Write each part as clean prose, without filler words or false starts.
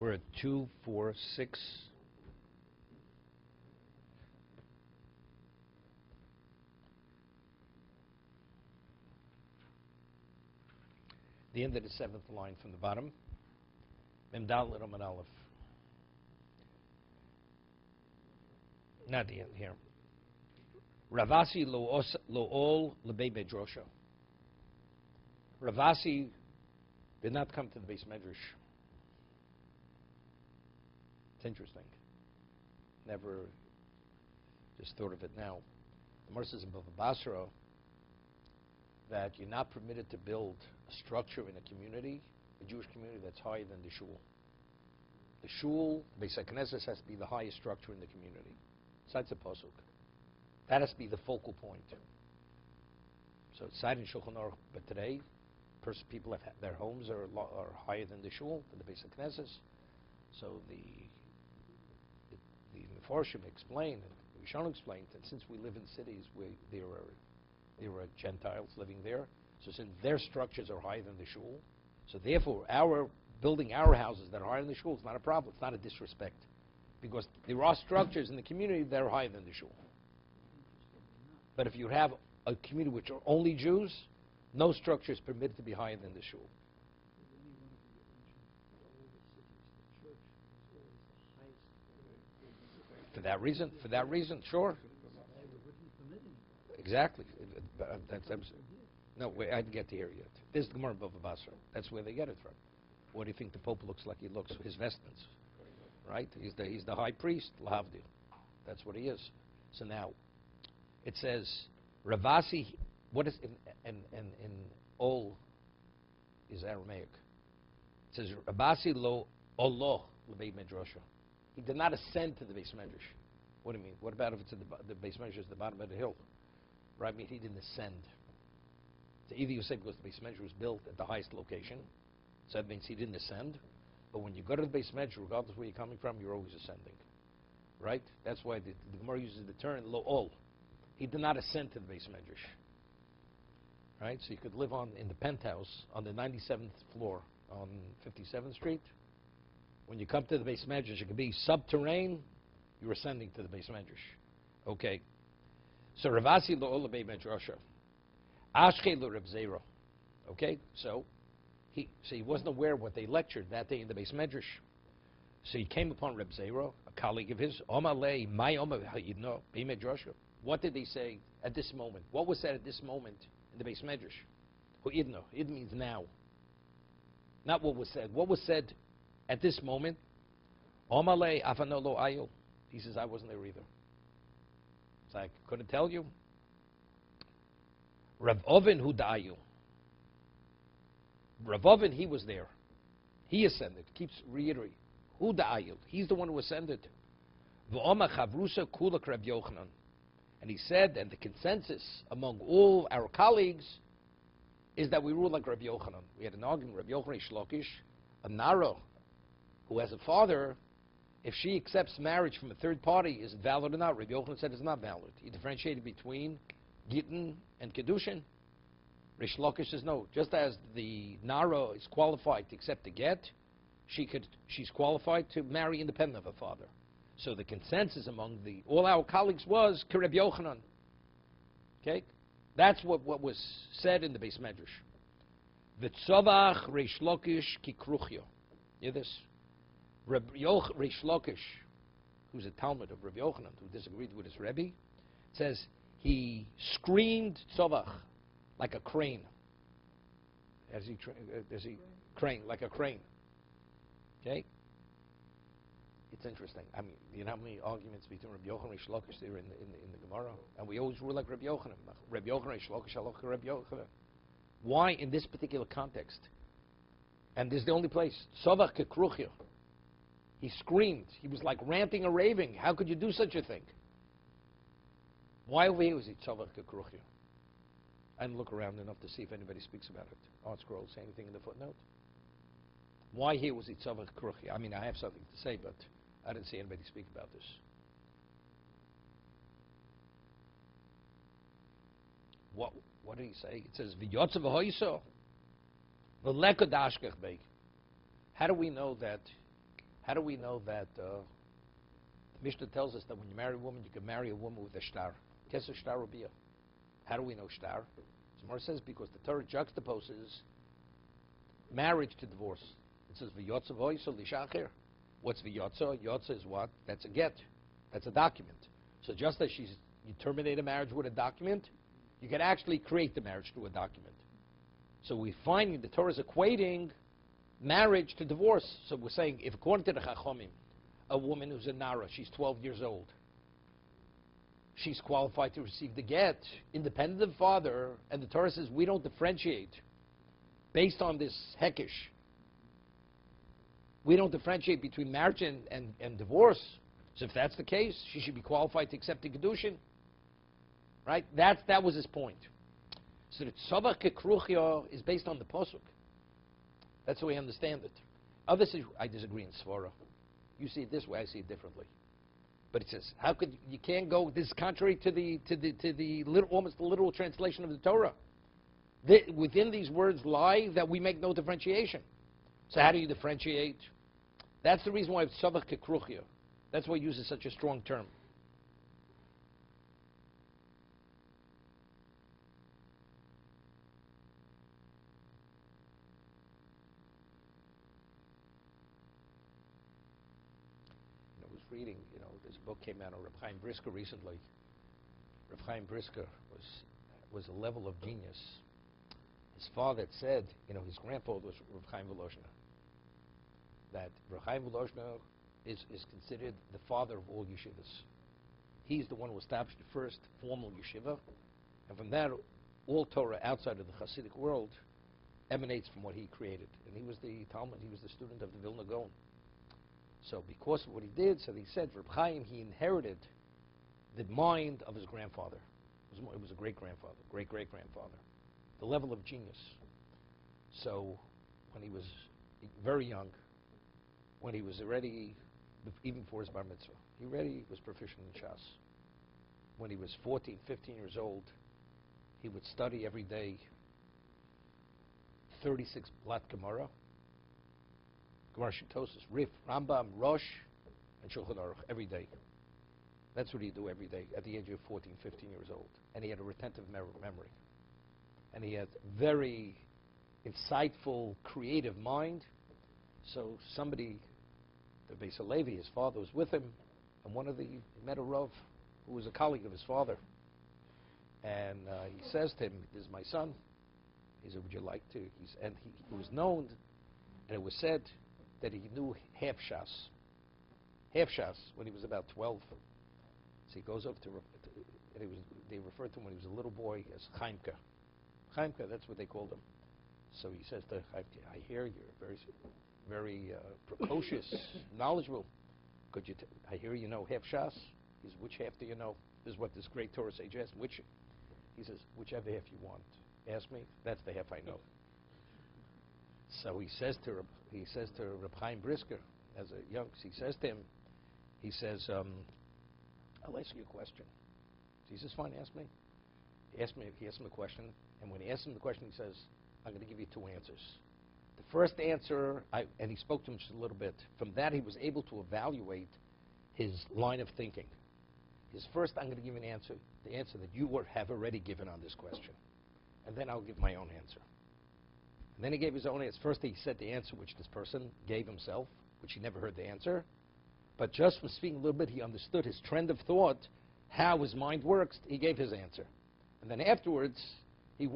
We're at 2, 4, 6. The end of the 7th line from the bottom. Mem Dalet Amud Aleph. Not the end here. Ravasi lo'ol lebei bedrosha. Ravasi did not come to the base medrash. It's interesting. Never just thought of it now. The Gemara says in Bava Basra that you're not permitted to build a structure in a community, a Jewish community, that's higher than the shul. The shul, Beis HaKnesses, has to be the highest structure in the community. Besides the pasuk, that has to be the focal point. So it's cited in Shulchan Aruch, but today, people have their homes are higher than the shul, than the Beis HaKnesses. So the Mefarshim explained, and Rishonim explained, that since we live in cities where there are Gentiles living there, so since their structures are higher than the shul, so therefore building our houses that are higher than the shul is not a problem. It's not a disrespect, because there are structures in the community that are higher than the shul. But if you have a community which are only Jews, no structure is permitted to be higher than the shul. For that reason, sure. Exactly. No, wait, I didn't get to here yet. This is the Gemara of Bava Basra. That's where they get it from. What do you think the Pope looks like? He looks his vestments, right? He's the high priest, Lahavdil. That's what he is. So now, it says Ravasi. What is in Ol is Aramaic. It says Ravasi lo Allah lebei medrasha. He did not ascend to the base medrash. What do you mean? What about if it's at the base medrash is the bottom of the hill? Right? I mean, he didn't ascend. So either you say because the base medrash was built at the highest location, so that means he didn't ascend. But when you go to the base medrash, regardless of where you're coming from, you're always ascending. Right? That's why the Gemara uses the term lo ol. He did not ascend to the base medrash. Right? So you could live in the penthouse on the 97th floor on 57th Street. When you come to the base medrash, it could be subterranean. You're ascending to the base medrash. Okay. So Ravasi lo ol lebei medrasha. Ashke lo Reb Zera. Okay. So he wasn't aware of what they lectured that day in the base medrash. So he came upon Reb Zera, a colleague of his. Omalei my Omar Hayidno bei medrasha. What did they say at this moment? What was said at this moment in the base medrash? Hu'idno. Id means now. Not what was said. What was said at this moment? Omalei afano lo ayo. He says, I wasn't there either. So I couldn't tell you. Rav Oven hu da'ayu. Rav Oven, he was there. He ascended. Keeps reiterating. Hu da'ayu. He's the one who ascended. V'oma chavrusa kulak Reb Yochanan. And he said, and the consensus among all our colleagues is that we rule like Rabbi Yochanan. We had an argument, Rabbi Yochanan Shlokish, a Nara who has a father, if she accepts marriage from a third party, is it valid or not? Rabbi Yochanan said it's not valid. He differentiated between Gittin and Kiddushin. Rish Lakish says no. Just as the Nara is qualified to accept the get, she's qualified to marry independent of her father. So the consensus among all our colleagues was Kereb Yochanan. Okay? That's what was said in the base medrash. V'tzavach Reish Lakish ki kruchyo. Hear this? Reish Lakish, who's a Talmud of Rabbi Yochanan, who disagreed with his Rebbe, says he screamed tzavach like a crane. As he crane, like a crane. Okay? It's interesting. I mean, you know how many arguments between Rabbi Yochanan and Reish Lakish there in the Gemara? And we always rule like Rabbi Yochanan. Rabbi Yochanan, Reish Lakish, halacha Rabbi Yochanan. Why in this particular context? And this is the only place. Tzavach kekruchya. He screamed. He was like ranting or raving. How could you do such a thing? Why over here was he tzavach kekruchya? I didn't look around enough to see if anybody speaks about it. Art Scroll, say anything in the footnote? Why here was he tzavach kekruchya? I mean, I have something to say, but I didn't see anybody speak about this. What did he say? It says, V'yotzav ha'oiso, v'leko da'ashkech beik. How do we know that How do we know that the Mishnah tells us that when you marry a woman, you can marry a woman with a shtar? Kesser shtar rabia. How do we know shtar? Gemara says because the Torah juxtaposes marriage to divorce. It says v'yotza v'oisol lishacher. What's v'yotza? Yotza is what? That's a get. That's a document. So just as you terminate a marriage with a document, you can actually create the marriage through a document. So we find the Torah is equating marriage to divorce. So we're saying, if according to the Chachomim, a woman who's a Nara, she's 12 years old, she's qualified to receive the get, independent of the father, and the Torah says we don't differentiate based on this hekesh. We don't differentiate between marriage and divorce. So if that's the case, she should be qualified to accept the kiddushin. Right? That was his point. So the tzavach kekruchya is based on the pasuk. That's the way I understand it. Others say, I disagree in Svara. You see it this way, I see it differently. But it says, how could you can't go? This is contrary to the almost the literal translation of the Torah. Within these words lie that we make no differentiation. So how do you differentiate? That's the reason why it's tzavach kekruchya. That's why it uses such a strong term. Reading, this book came out on Reb Chaim Brisker recently. Reb Chaim Brisker was a level of genius. His father had said, his grandfather was Reb Chaim Volozhner, that Reb Chaim Volozhner is considered the father of all yeshivas. He's the one who established the first formal yeshiva, and from that, all Torah outside of the Hasidic world emanates from what he created. And he was the Talmud, he was the student of the Vilna Gaon. So because of what he did, so he said, Reb Chaim, he inherited the mind of his grandfather. It was a great-grandfather, great-great-grandfather. The level of genius. So when he was very young, when he was already, even before his bar mitzvah, he already was proficient in Shas. When he was 14, 15 years old, he would study every day 36 Blat Gemara, Gemara Shitosis, Rif, Rambam, Rosh, and Shulchan Aruch every day. That's what he'd do every day at the age of 14, 15 years old. And he had a retentive memory. And he had very insightful, creative mind. So somebody, the Beis HaLevi, his father was with him, and he met a Rav who was a colleague of his father. And he says to him, "This is my son." He said, "Would you like to?" And he was known, and it was said that he knew half Shas. Half Shas when he was about 12. So he goes up and they referred to him when he was a little boy as Chaimka. Chaimka, that's what they called him. So he says to Chaimka, "I hear you're very, very precocious, knowledgeable. I hear you know half Shas." He says, "Which half do you know?" This is what this great Torah sage asked. He says, "Whichever half you want. Ask me, that's the half I know." So he says to Reb Chaim Brisker, as a young, he says to him, "I'll ask you a question." So he says, "Fine, ask me." He asked him a question, and when he asked him the question, he says, "I'm going to give you two answers." The first answer, and he spoke to him just a little bit. From that, he was able to evaluate his line of thinking. His first, I'm going to give you an answer, the answer that you have already given on this question, and then I'll give my own answer. And then he gave his own answer. First, he said the answer which this person gave himself, which he never heard the answer. But just from speaking a little bit, he understood his trend of thought, how his mind works. He gave his answer. And then afterwards, he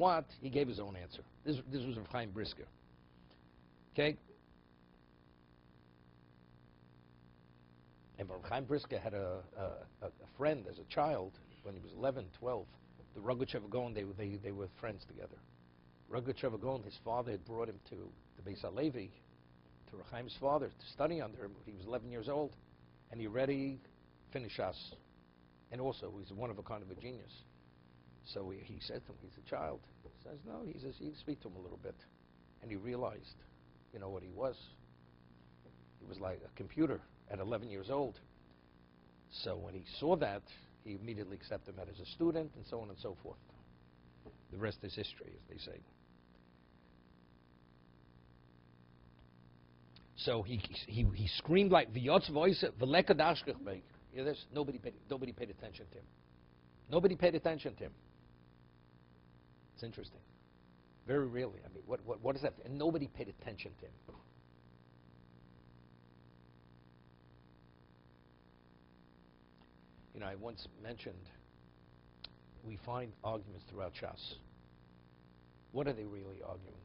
gave his own answer. This was Reb Chaim Brisker. Okay? And Reb Chaim Brisker had a friend as a child when he was 11, 12. The Rogachev Gaon, they were friends together. Rogachev Gaon, his father had brought him to the Beis HaLevi, to Reb Chaim's father, to study under him. He was 11 years old, and he already finished Shas. And also, he's one of a kind of a genius. So he said to him, he's a child. He says, no, he says, you can speak to him a little bit. And he realized, what he was. He was like a computer at 11 years old. So when he saw that, he immediately accepted him as a student, and so on and so forth. The rest is history, as they say. So he screamed like v'yotz voice v'leka dashkech beik. You hear this? Nobody paid attention to him. Nobody paid attention to him. It's interesting. Very rarely. I mean, what is that? And nobody paid attention to him. You know, I once mentioned we find arguments throughout Shas. What are they really arguing?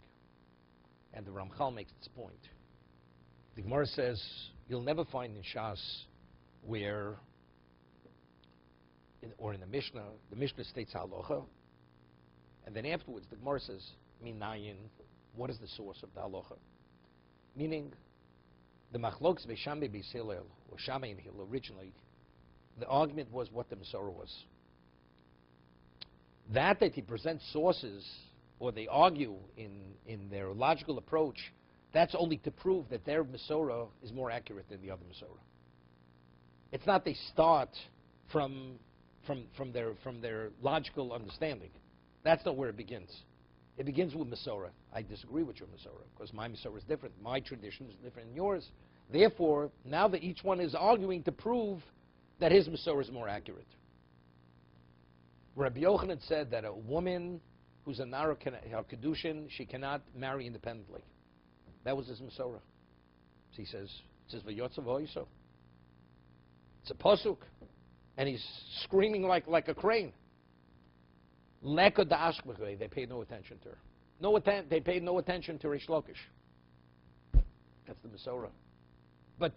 And the Ramchal makes this point. The Gemara says you'll never find in Shas where, or in the Mishnah states halacha, and then afterwards the Gemara says minayin, what is the source of the halacha? Meaning, the Machlokes Beishambe Beis Hillel or Shammai and Hillel originally, the argument was what the Masorah was. That he presents sources, or they argue in their logical approach, that's only to prove that their Masorah is more accurate than the other Masorah. It's not they start from their logical understanding. That's not where it begins. It begins with Masorah. I disagree with your Masorah because my Masorah is different. My tradition is different than yours. Therefore, now that each one is arguing to prove that his Masorah is more accurate. Rabbi Yochanan said that a woman who's a Nara kiddushin, she cannot marry independently. That was his Masorah. So he says, it says v'yotzav ho'iso. It's a pasuk, and he's screaming like a crane. Leka da'ashkvei, they paid no attention to her. They paid no attention to Rish Lakish. That's the Masorah. But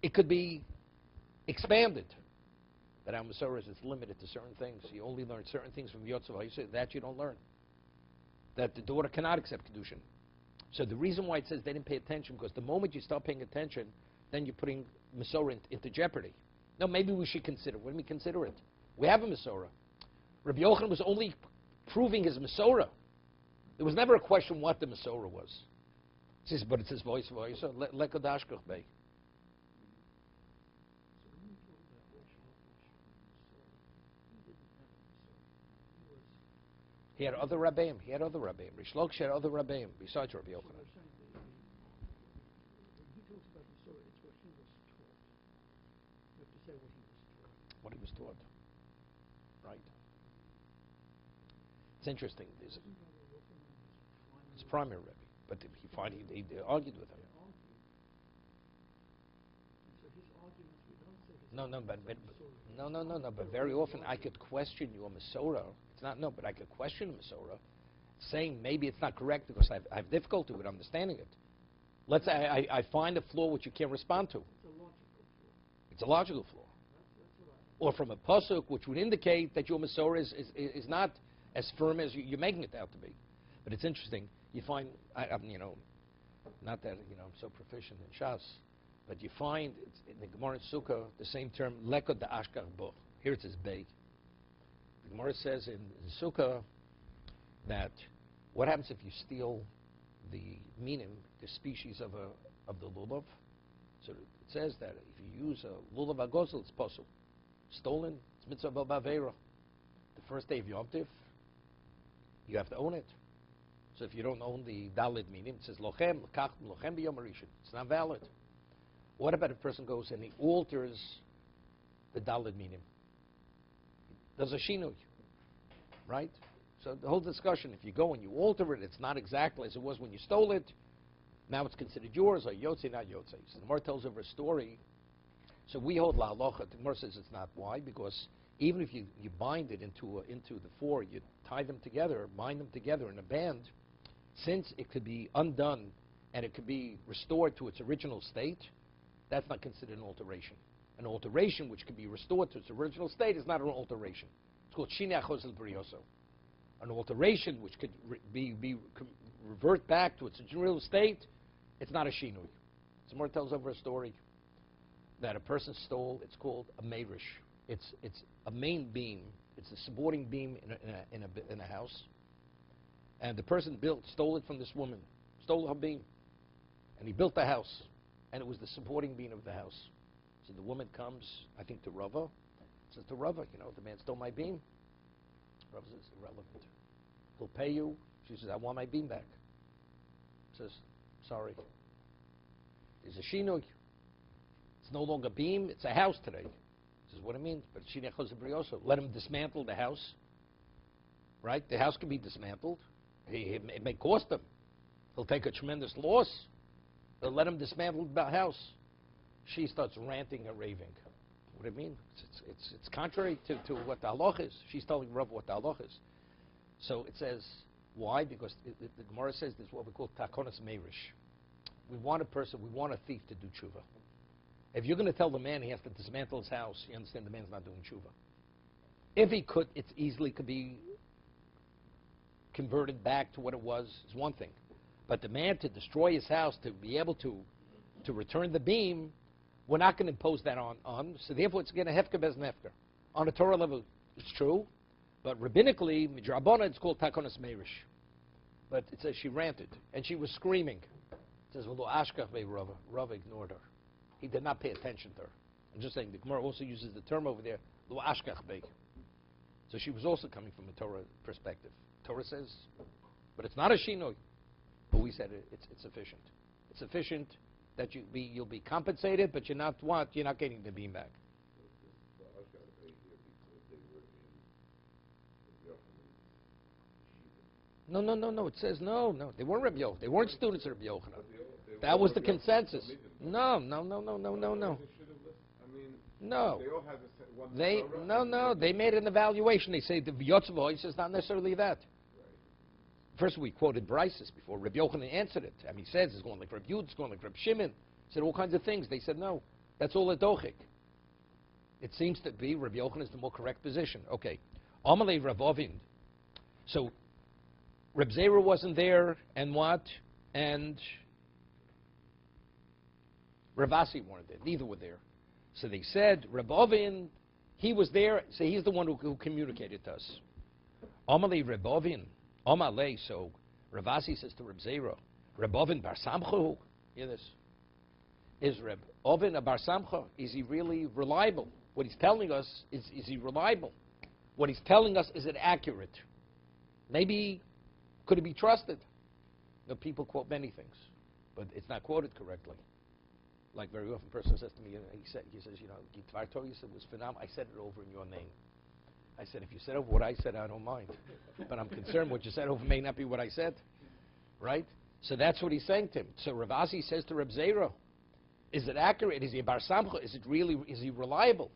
it could be expanded. That our Masorah is limited to certain things. You only learn certain things from Yotzav Ha'isa. That you don't learn. That the daughter cannot accept kiddushin. So the reason why it says they didn't pay attention, because the moment you start paying attention, then you're putting Masorah into jeopardy. No, maybe we should consider. When we consider it, we have a Masorah. Rabbi Yochanan was only proving his Masorah. There was never a question what the Masorah was. It says, but it says voice. Leka dashkach bei. He had other rabbeim. Rish Lakish had other rabbeim besides Rabbi Yochanan. What he was taught. Right. It's interesting. It's primary Rebbe, but he argued with him. No. But very often I could question your Masorah. It's not but I could question Masorah, saying maybe it's not correct because I have difficulty with understanding it. Let's say I find a flaw which you can't respond to. It's a logical flaw. Or from a pasuk which would indicate that your Masorah is not as firm as you're making it out to be. But it's interesting. You find, not that I'm so proficient in Shas, but you find in the Gemara and Sukkah the same term, lekod da ashkar bo. Here it says bei. The Gemara says in Sukkah that what happens if you steal the minim, the species of the lulav? So it says that if you use a lulav agozel, it's possible. Stolen, it's mitzvah b'avera. The first day of Yom Tiv, you have to own it. So if you don't own the dalid minim, it says lochem, l'kach, lochem b'yom harishon. It's not valid. What about if a person goes and he alters the dalid minim? There's a shinui, right? So the whole discussion, if you go and you alter it, it's not exactly as it was when you stole it. Now it's considered yours, or yotzei, not yotzei. So the Gemara tells over a story. So we hold la halacha. The Gemara says it's not. Why? Because even if you bind it into the four, you tie them together, bind them together in a band, since it could be undone and it could be restored to its original state, that's not considered an alteration. An alteration which can be restored to its original state is not an alteration. It's called shinei achos el brioso. An alteration which could revert back to its original state, it's not a shinui. Somewhere tells over a story that a person stole. It's called a meirish. It's a main beam. It's a supporting beam in a house, and the person stole it from this woman, stole her beam, and he built the house, and it was the supporting beam of the house. So the woman comes, I think, to Rava, says to Rava, the man stole my beam. Rava says, irrelevant. He'll pay you. She says, I want my beam back. Says, sorry. There's a shinoi. It's no longer a beam, it's a house today. This is what it means. But shinei choseh brioso. Let him dismantle the house. Right? The house can be dismantled. It may cost him. He'll take a tremendous loss. They'll let him dismantle the house. She starts ranting and raving. What do you mean? It's contrary to what the halach is. She's telling Rav what the halach is. So it says, why? Because the Gemara says this is what we call takonas meirish. We want a thief to do tshuva. If you're going to tell the man he has to dismantle his house, you understand the man's not doing tshuva. If he could, it easily could be converted back to what it was, is one thing. But the man to destroy his house, to be able to return the beam, we're not going to impose that on. So therefore, it's going to hefker bez nefker. On a Torah level, it's true. But rabbinically, midrabona, it's called takonas meirish. But it says she ranted. And she was screaming. It says, well, ashkach ve Rava. Rava ignored her. He did not pay attention to her. I'm just saying, the Gemara also uses the term over there, lo ashkach ve. So she was also coming from a Torah perspective. Torah says, but it's not a shinoi. But we said it's sufficient. It's sufficient that you'll be compensated, but you're not getting the beam back. No. It says no. They weren't Rabbi Yochanan. They weren't students of Rabbi Yochanan. That was the consensus. No. No. They made an evaluation. They say the Yotzvah is not necessarily that. First, we quoted Brises before. Rabbi Yochanan answered it. I mean, he says it's going like Rabbi Yud, it's going like Rabbi Shimon. He said all kinds of things. They said no. That's all a dochik. It seems to be Rabbi Yochanan is the more correct position. Okay. Amalei Rav Ovin. So, Reb Zera wasn't there, and what? And Rav Asi weren't there. Neither were there. So they said, Reb Ovin, he was there, so he's the one who communicated to us. Amalei Reb Ovin. Amalei, so Rav Asi says to Reb Zera, Reb Ovin bar Samcha, hear this, is Reb Ovin a bar Samcha? Is he really reliable? What he's telling us, is he reliable? What he's telling us, is it accurate? Maybe, could it be trusted? People quote many things, but it's not quoted correctly. Like very often, a person says to me, he says, Gitvar Torah, you said was phenomenal. I said it over in your name. I said, if you said over what I said, I don't mind. But I'm concerned what you said over may not be what I said. Right? So that's what he's saying to him. So Rav Asi says to Reb Zera, is it accurate? Is he a bar samcha? Is he reliable?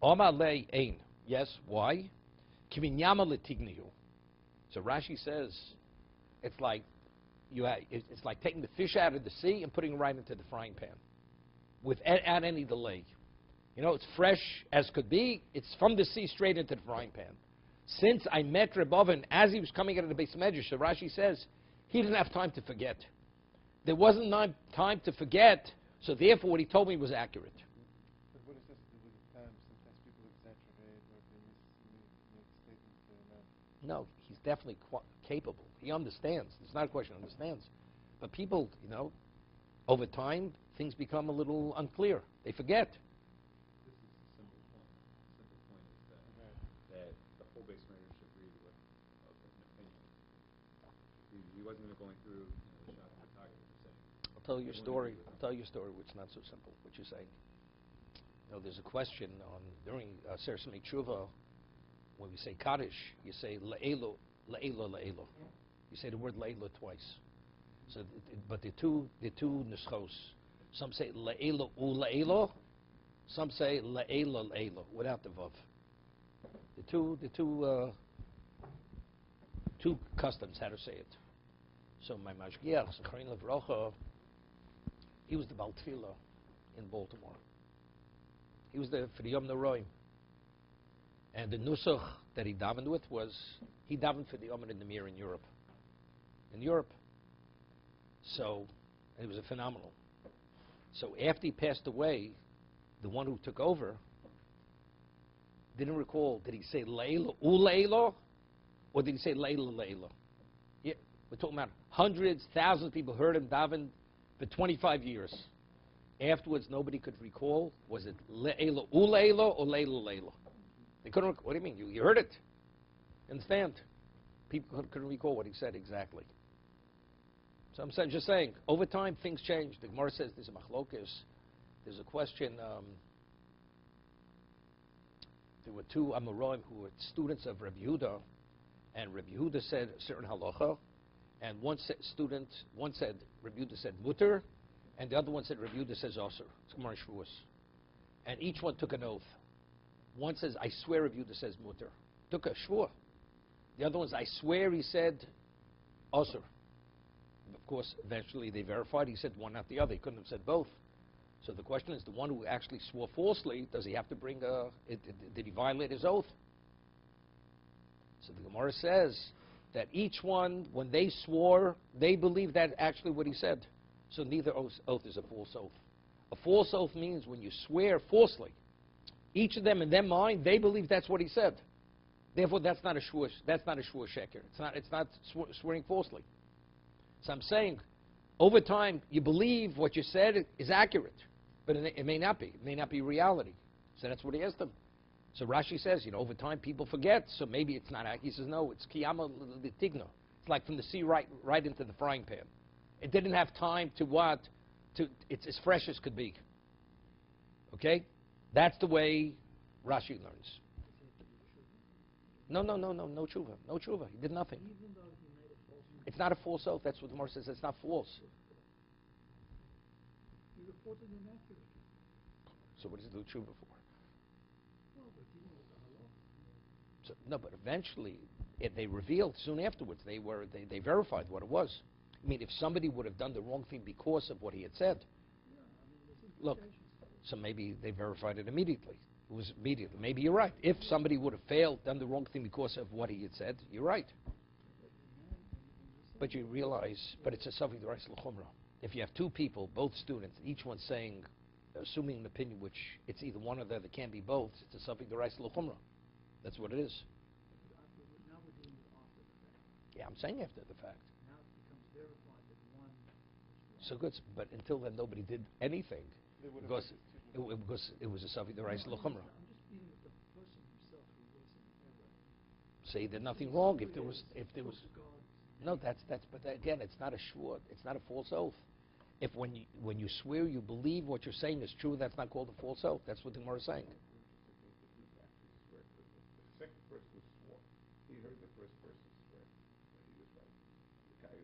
Omar lei ein. Yes. Why? Kivinyama letignihu. So Rashi says, it's like taking the fish out of the sea and putting it right into the frying pan, without any delay. It's fresh as could be. It's from the sea straight into the frying pan. Since I met Reb Ovin as he was coming out of the Beis Medrash, so Rashi says he didn't have time to forget. There wasn't time to forget, so therefore what he told me was accurate. But what does this do with the time? Sometimes people exaggerate or they make statements. No, he's definitely capable. He understands. It's not a question of understands. But people, over time, things become a little unclear. They forget. This is a simple point. The simple point is that the whole Beis Medrash agreed with an opinion. He wasn't going through the shot of photography per se. I'll tell you a story. Which is not so simple. What you're saying. There's a question during Seres Tshuva. When we say Kaddish, you say Le'elo, Le'elo, Le'elo. You say the word Le'elo twice. So, but the two nuschos. Some say Le'elo u Le'elo. Some say Le'elo Le'elo without the vav. The two customs how to say it. So my mashgiach, Zacharin Levrocha, he was the Baal Tefillah in Baltimore. He was there for the Yom Noraim. And the nusach that he davened with was, he davened for the Yom Nemir in Europe. So, it was a phenomenal. So after he passed away, the one who took over didn't recall, did he say Le'elo, U-Le'elo, or did he say Le'elo, Le'elo? Yeah, we're talking about hundreds, thousands of people heard him daven for 25 years. Afterwards, nobody could recall, was it Le'elo, U-Le'elo, or Le'elo, Le'elo? They couldn't. What do you mean? You heard it. Understand? People couldn't recall what he said exactly. So I'm just saying, over time things change. The Gemara says there's a machlokes. There's a question. There were two Amoraim who were students of Rabbi Yehuda, and Rabbi Yehuda said a certain halacha, and one said Rabbi Yehuda said mutter, and the other one said Rabbi Yehuda says osir. It's Gemara Shavuos. And each one took an oath. One says, I swear Rabbi Yehuda says mutter. Took a shvur. The other one says, I swear he said osir. Of course, eventually they verified he said one, not the other. He couldn't have said both. So the question is, the one who actually swore falsely, does he have to bring did he violate his oath? So the Gemara says that each one, when they swore, they believed that actually what he said. So neither oath is a false oath. A false oath means when you swear falsely. Each of them in their mind, they believe that's what he said. Therefore, that's not a shvur sheker. It's not swearing falsely. So I'm saying, over time, you believe what you said is accurate, but it may not be. It may not be reality. So that's what he asked them. So Rashi says, over time people forget, so maybe it's not accurate. He says, no, it's kiyama l'tigna. It's like from the sea right into the frying pan. It didn't have time it's as fresh as could be. Okay? That's the way Rashi learns. No tshuva. No tshuva. He did nothing. It's not a false oath. That's what the Gemara says. It's not false. He reported inaccurate. So what does he do tshuva for? So, no, but eventually they revealed soon afterwards. They verified what it was. I mean, if somebody would have done the wrong thing because of what he had said, look, so maybe they verified it immediately. It was immediately. Maybe you're right. If somebody would have done the wrong thing because of what he had said, you're right. But you realize, but it's a Safik the Rice L'chumra. If you have two people, both students, each one saying, assuming an opinion which it's either one or the other, can't be both, it's a Safik the Rice L'chumra. That's what it is. Now we're doing it after the fact. Yeah, I'm saying after the fact. Now it becomes verified that one is wrong. So good, but until then nobody did anything because it was a Safik the Rice L'chumra. I'm just dealing with the person himself who was in error. Say there's nothing wrong if there was. No, but again, it's not a shvur. It's not a false oath. If when you swear you believe what you're saying is true, that's not called a false oath. That's what the Gemara is saying. The second person swore. He heard the first person swear. He was right. The guy.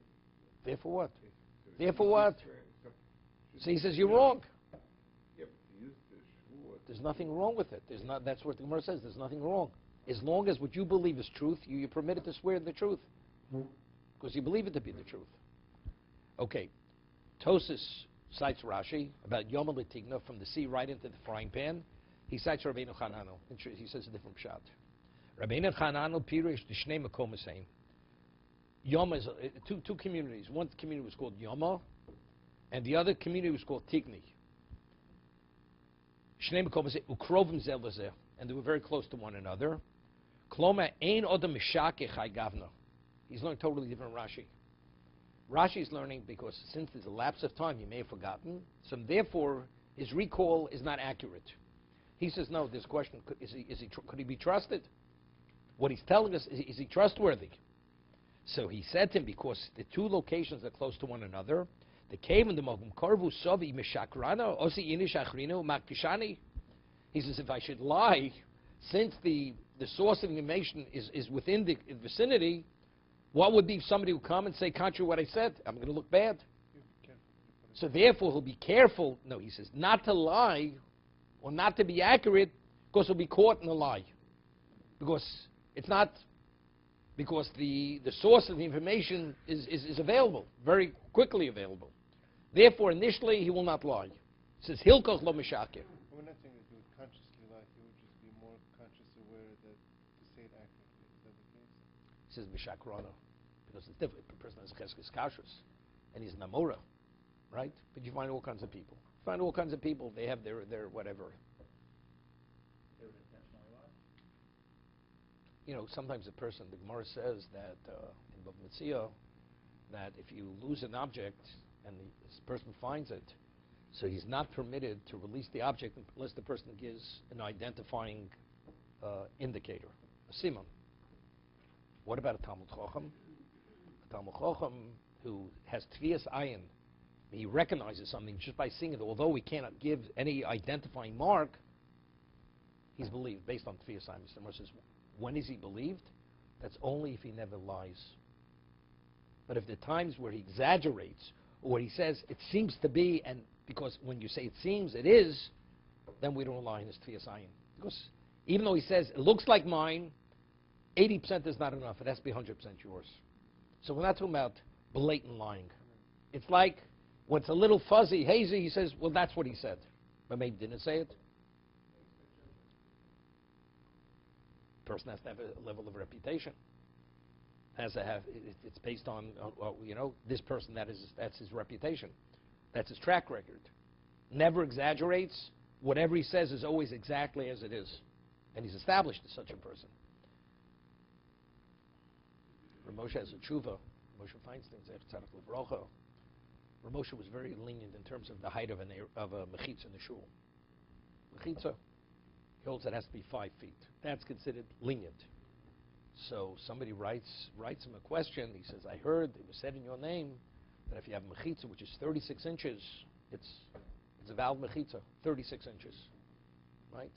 Therefore what? So Therefore what? So he says you're wrong. Yeah, but he used the shvur. There's nothing wrong with it. That's what the Gemara says. There's nothing wrong. As long as what you believe is truth, you're permitted to swear the truth. Because you believe it to be the truth. Okay. Tosis cites Rashi about Yom L'Tigna, from the sea right into the frying pan. He cites Rabbeinu Chananel. He says a different pshat. Rabbeinu Chananel Pirish D'Shnei Makom Haseim. Yom is two communities. One community was called Yoma, and the other community was called Tigni. Shnei Makom Haseim Ukrovim Zeh L'Zeh, and they were very close to one another. Kloma Ein Odom Mishakeh Chai Gavna. He's learning totally different Rashi. Rashi's learning because since there's a lapse of time, he may have forgotten. So therefore, his recall is not accurate. He says, no, this question, could he be trusted? What he's telling us, is he trustworthy? So he said to him, because the two locations are close to one another, the cave and the Mogum Korvu Sovi Mishakrana, Osi Inish Achrino Makishani. He says, if I should lie, since the source of information is within the vicinity, what would be if somebody would come and say contrary to what I said? I'm going to look bad. So therefore, he'll be careful. No, he says, not to lie or not to be accurate because he'll be caught in a lie. Because it's not, because the source of the information is available, very quickly available. Therefore, initially, he will not lie. It says, Hilkoch lo mishakir. We're not saying that he would consciously lie. He would just be more conscious aware that to say it accurately. Is that the case? He says Mishakrona, because it's different. The person has Cheskes Kashrus, and he's Namora, right? But you find all kinds of people. You find all kinds of people, they have their whatever. They would intentionally lie? Sometimes a person, the Gemara says that in Bava Metzia, that if you lose an object and this person finds it, so he's not permitted to release the object unless the person gives an identifying indicator, a simon. What about a Talmud Chacham? A Talmud Chacham, who has tvias ayin, he recognizes something just by seeing it, although we cannot give any identifying mark, he's believed based on tvias ayin. Mr. Moshe says, when is he believed? That's only if he never lies. But if there are times where he exaggerates, or he says it seems to be, and because when you say it seems, it is, then we don't rely on his tvias ayin. Because even though he says it looks like mine, 80% is not enough. It has to be 100% yours. So we're not talking about blatant lying. It's like when it's a little fuzzy, hazy, he says, well, that's what he said. But maybe didn't say it. Person has to have a level of reputation. Has to have, it's based on, this person, that's his reputation. That's his track record. Never exaggerates. Whatever he says is always exactly as it is. And he's established as such a person. Ramosha has a tshuva. Moshe Feinstein said, Ramosha was very lenient in terms of the height of a mechitza in the shul. Mechitza, he holds it has to be 5 feet. That's considered lenient. So somebody writes him a question. He says, I heard it was said in your name that if you have mechitza, which is 36 inches, it's a valid mechitza, 36 inches. Right?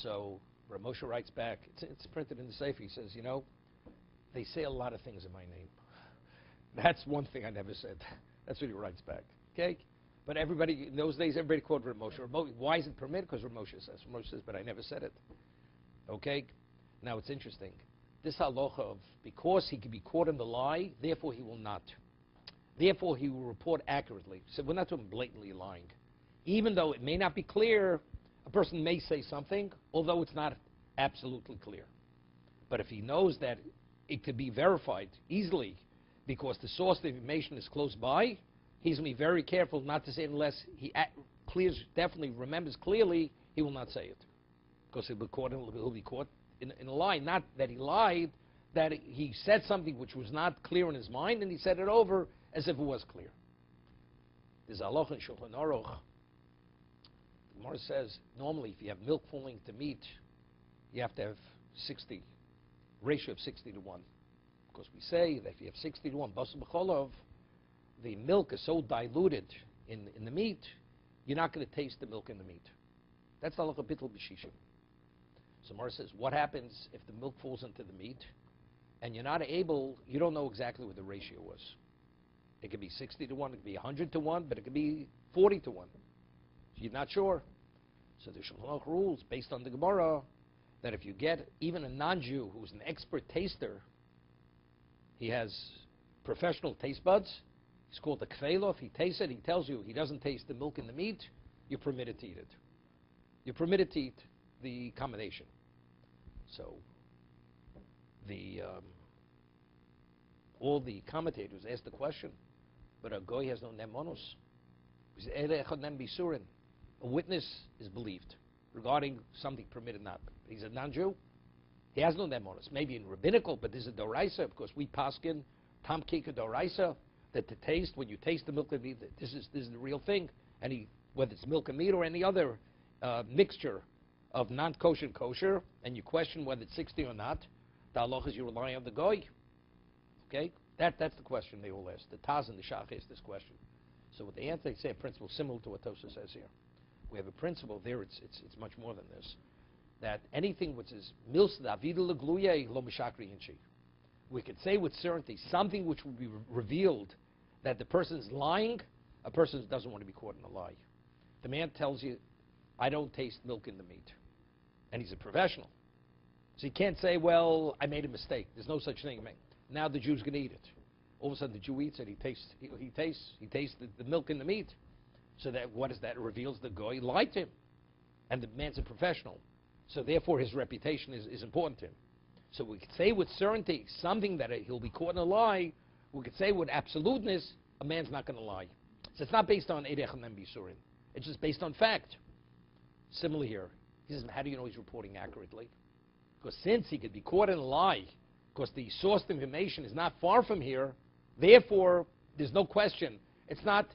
So Ramosha writes back, it's printed in the Sefer, he says, they say a lot of things in my name. That's one thing I never said. That's what he writes back. Okay? But everybody, in those days, everybody quoted Ramosha. Why is it permitted? Because Ramosha says. Ramosha says, but I never said it. Okay? Now it's interesting. This halacha of, because he can be caught in the lie, therefore he will not. Therefore he will report accurately. So we're not talking blatantly lying. Even though it may not be clear, a person may say something, although it's not absolutely clear. But if he knows that it could be verified easily because the source of the information is close by, he's going to be very careful not to say it unless he definitely remembers clearly, he will not say it. Because he'll be caught in a lie. Not that he lied, that he said something which was not clear in his mind, and he said it over as if it was clear. There's halacha in Shulchan Aruch. The Gemara says, normally if you have milk falling to meat, you have to have ratio of 60 to 1. Because we say that if you have 60 to 1, basar b'cholov, the milk is so diluted in the meat, you're not going to taste the milk in the meat. That's the halacha bittul b'shishim. So Gemara says, what happens if the milk falls into the meat, and you don't know exactly what the ratio was. It could be 60 to 1, it could be 100 to 1, but it could be 40 to 1. So you're not sure. So the Shulchan Aruch rules, based on the Gemara, that if you get even a non-Jew who's an expert taster, he has professional taste buds, he's called a kveilo. If he tastes it, he tells you he doesn't taste the milk in the meat, you're permitted to eat it. You're permitted to eat the combination. So all the commentators ask the question, but a goy has no nemonos. A witness is believed regarding something permitted not. He's a non-Jew. He has no nemonos. Maybe in rabbinical, but this is doraisa, because we paskin tam kika doraisa, that the taste, when you taste the milk and meat, this is the real thing. And whether it's milk and meat or any other mixture of non-kosher and kosher, and you question whether it's 60 or not, the halacha is you rely on the goy. Okay? That's the question they all ask. The Taz and the Shach ask this question. So what they answer, they say a principle similar to what Tosa says here. We have a principle there, it's much more than this. That anything which is mils davidu legluye lo mishakri inchi. We could say with certainty something which will be revealed that the person is lying, a person doesn't want to be caught in a lie. The man tells you, I don't taste milk in the meat. And he's a professional. So he can't say, well, I made a mistake. There's no such thing. Now the Jew's going to eat it. All of a sudden the Jew eats it. He tastes the milk in the meat. So that what is that? It reveals the goy lied to him. And the man's a professional. So therefore his reputation is important to him. So we could say with certainty something that he'll be caught in a lie. We could say with absoluteness, a man's not going to lie. So it's not based on Eidech and Bisurin. It's just based on fact. Similar here. He says, how do you know he's reporting accurately? Because since he could be caught in a lie, because the source of information is not far from here, therefore, there's no question. It's not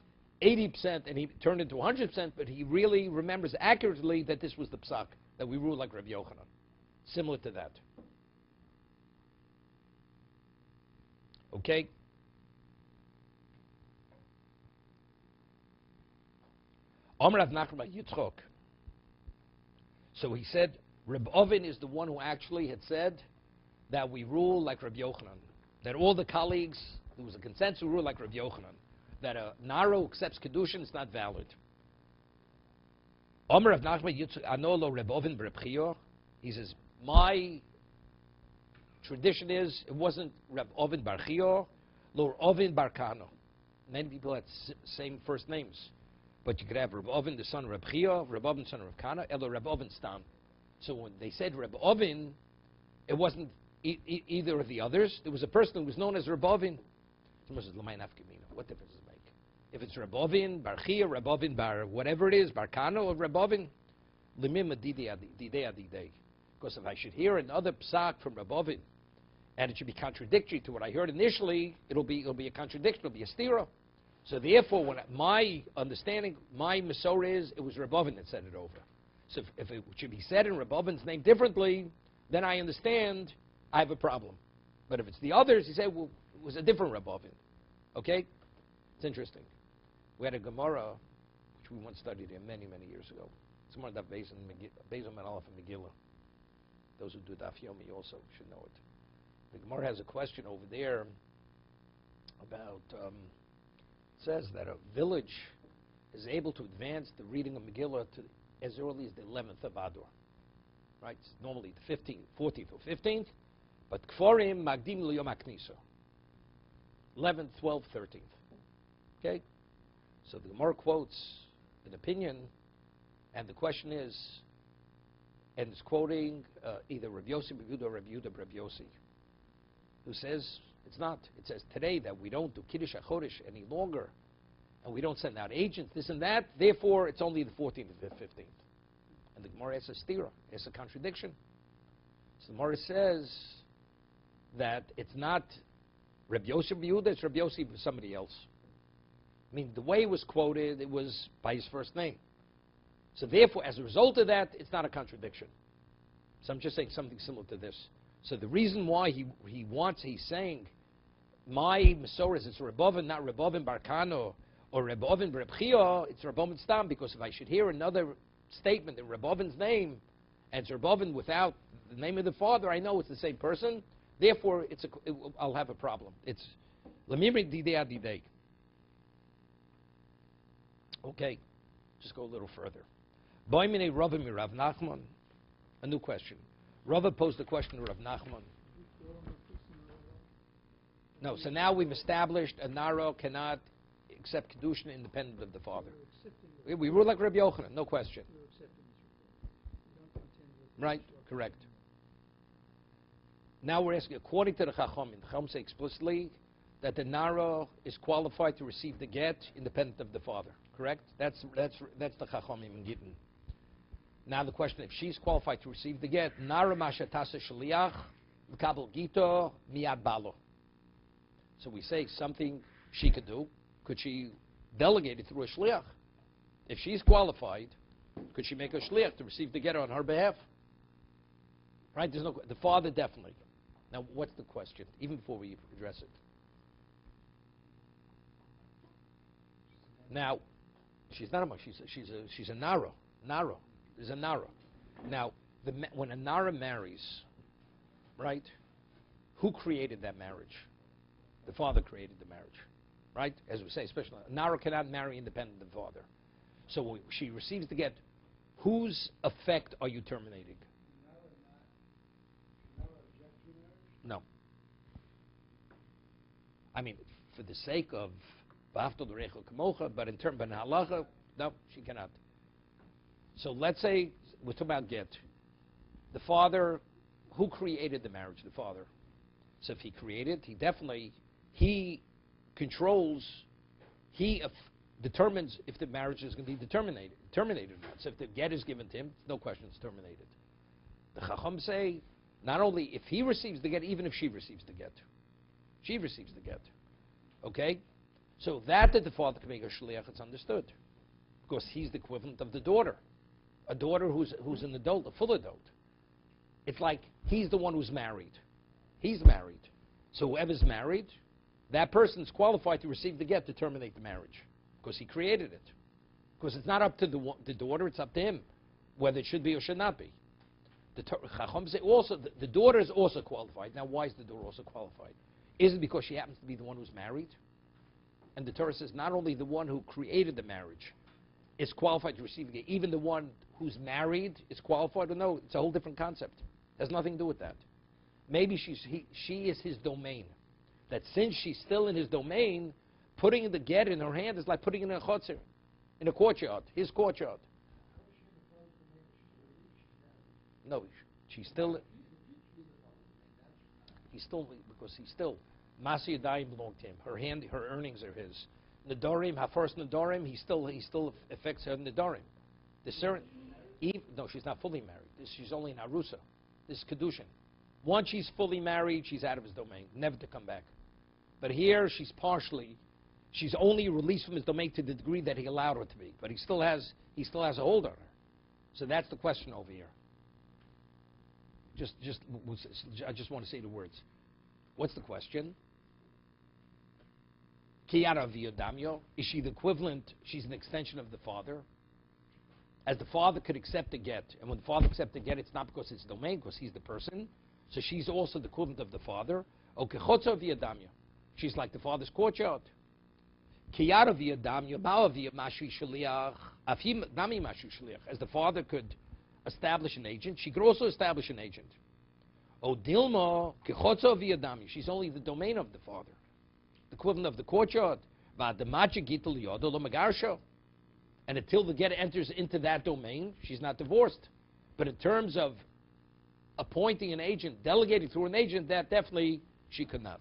80% and he turned into 100%, but he really remembers accurately that this was the psak, that we rule like Rabbi Yochanan. Similar to that. Okay? Amar Rav Nachman bar Yitzchok. So he said, Reb Ovin is the one who actually had said that we rule like Reb Yochanan. That all the colleagues, there was a consensus rule like Reb Yochanan. That a Naro accepts kiddushin is not valid. Amar Rav Nachman Yitzchok Anolo Reb Ovin Reb Chior. He says, my tradition is, it wasn't Reb Ovin bar Chior, nor Ovin bar Kano. Many people had same first names. But you could have Reb Ovin, the son of Reb Chior, Reb Ovin, son of Reb Kana, Elo Reb Ovin Stam. So when they said Reb Ovin, it wasn't either of the others. There was a person who was known as Reb Ovin. What difference does it make? If it's Reb Ovin, bar Chior, Reb Ovin, bar whatever it is, bar Kana or Reb Ovin, Limim Didei Adidei. Because if I should hear another psak from Reb Ovin, and it should be contradictory to what I heard initially, it'll be a contradiction, it'll be a stira. So therefore, when my understanding, my Masorah is, it was Reb Ovin that said it over. So if it should be said in Reb Ovin's name differently, then I understand I have a problem. But if it's the others, he said, well, it was a different Reb Ovin. Okay? It's interesting. We had a Gemara, which we once studied here many, many years ago. It's more than Beis and Aleph and Megillah. Those who do Daf Yomi also should know it. The Gemara has a question over there about... says that a village is able to advance the reading of Megillah to as early as the 11th of Adar. Right? It's normally the 15th, 14th or 15th, but Kforim Magdim L'Yom HaKnisa. 11th, 12th, 13th. Okay? So the Gemara quotes an opinion, and the question is, and it's quoting either Rav Yossi Bar Yehuda or Rav Yehuda Bar Yossi, who says, it's not. It says today that we don't do Kiddush HaChodesh any longer, and we don't send out agents, this and that, therefore it's only the 14th and the 15th. And the Gemara has a stira, has a contradiction. So the Gemara says that it's not Reb Yossi Bar Yehuda, it's Reb Yossi for somebody else. I mean, the way it was quoted, it was by his first name. So therefore, as a result of that, it's not a contradiction. So I'm just saying something similar to this. So the reason why he's saying, my Masorah is it's Reb Ovin, not Reb Ovin bar Kano, or Reb Ovin bar Reb Chior, it's Reb Ovin Stam, because if I should hear another statement in Reb Ovin's name, and it's Reb Ovin without the name of the father, I know it's the same person, therefore I'll have a problem. It's Lamimri Didei Adidei. Okay, just go a little further. Boimine Ravim Rav Nachman, a new question. Rava posed the question to Rav Nachman. No, so now we've established a Naro cannot accept Kiddushin independent of the father. We rule like Rabbi Yochanan, no question. Right, correct. Now we're asking, according to the Chachamim, the Chacham say explicitly that the Naro is qualified to receive the get independent of the father, correct? That's the Chachamim in Gittin. Now the question, if she's qualified to receive the get, Nara Mashatasa Shaliach, L'kabel Gito, Miyad Balo. So we say something she could do. Could she delegate it through a Shliach? If she's qualified, could she make a Shliach to receive the get on her behalf? Right? There's no, the father definitely. Now what's the question, even before we address it? Now, she's not a much, she's a Nara. Nara. There's a Nara. Now, when a Nara marries, right, who created that marriage? The father created the marriage, right? As we say, especially, a Nara cannot marry independent of the father. So when she receives the get, whose effect are you terminating? No. I mean, for the sake of V'aftal D'Recha Kamocha, but in terms of halacha, no, she cannot. So let's say we're talking about get. The father, who created the marriage? The father. So if he created, he controls, he determines if the marriage is going to be terminated or not. So if the get is given to him, no question it's terminated. The Chacham say, not only if he receives the get, even if she receives the get. She receives the get. Okay? So that the father can make a shliach, it's understood. Because he's the equivalent of the daughter. A daughter who's an adult, a full adult. It's like he's the one who's married. He's married. So whoever's married, that person's qualified to receive the get to terminate the marriage because he created it. Because it's not up to the daughter, it's up to him whether it should be or should not be. The Chacham say also the daughter is also qualified. Now, why is the daughter also qualified? Is it because she happens to be the one who's married? And the Torah says not only the one who created the marriage is qualified to receive the get, even the one who's married is qualified. Or no, it's a whole different concept. It has nothing to do with that. Maybe she is his domain. That since she's still in his domain, putting the get in her hand is like putting it in a chotzer, in a courtyard, his courtyard. No, she's still. Because he's still. Masi Yadayim belong to him. Her earnings are his. Nedarim, her first Nedarim, he still affects her Nedarim. No, she's not fully married. She's only in Arusa. This is kiddushin. Once she's fully married, she's out of his domain, never to come back. But here, she's only released from his domain to the degree that he allowed her to be. But he still has a hold on her. So that's the question over here. I just want to say the words. What's the question? Kiyara v'yodamyo. Is she the equivalent? She's an extension of the father. As the father could accept a get, and when the father accepts a get, it's not because it's domain, because he's the person. So she's also the equivalent of the father. O kechotzo v'yodamyo. She's like the father's courtyard. Kiyara v'yodamyo ma'o v'yamashu shaliach. Afim nami mashu shaliach. As the father could establish an agent, she could also establish an agent. O dilma kechotzo v'yodamyo. She's only the domain of the father, the equivalent of the courtyard. V'adamacha gitul yodo lo magarsho. And until the get enters into that domain, she's not divorced. But in terms of appointing an agent, delegating through an agent, that definitely she could not.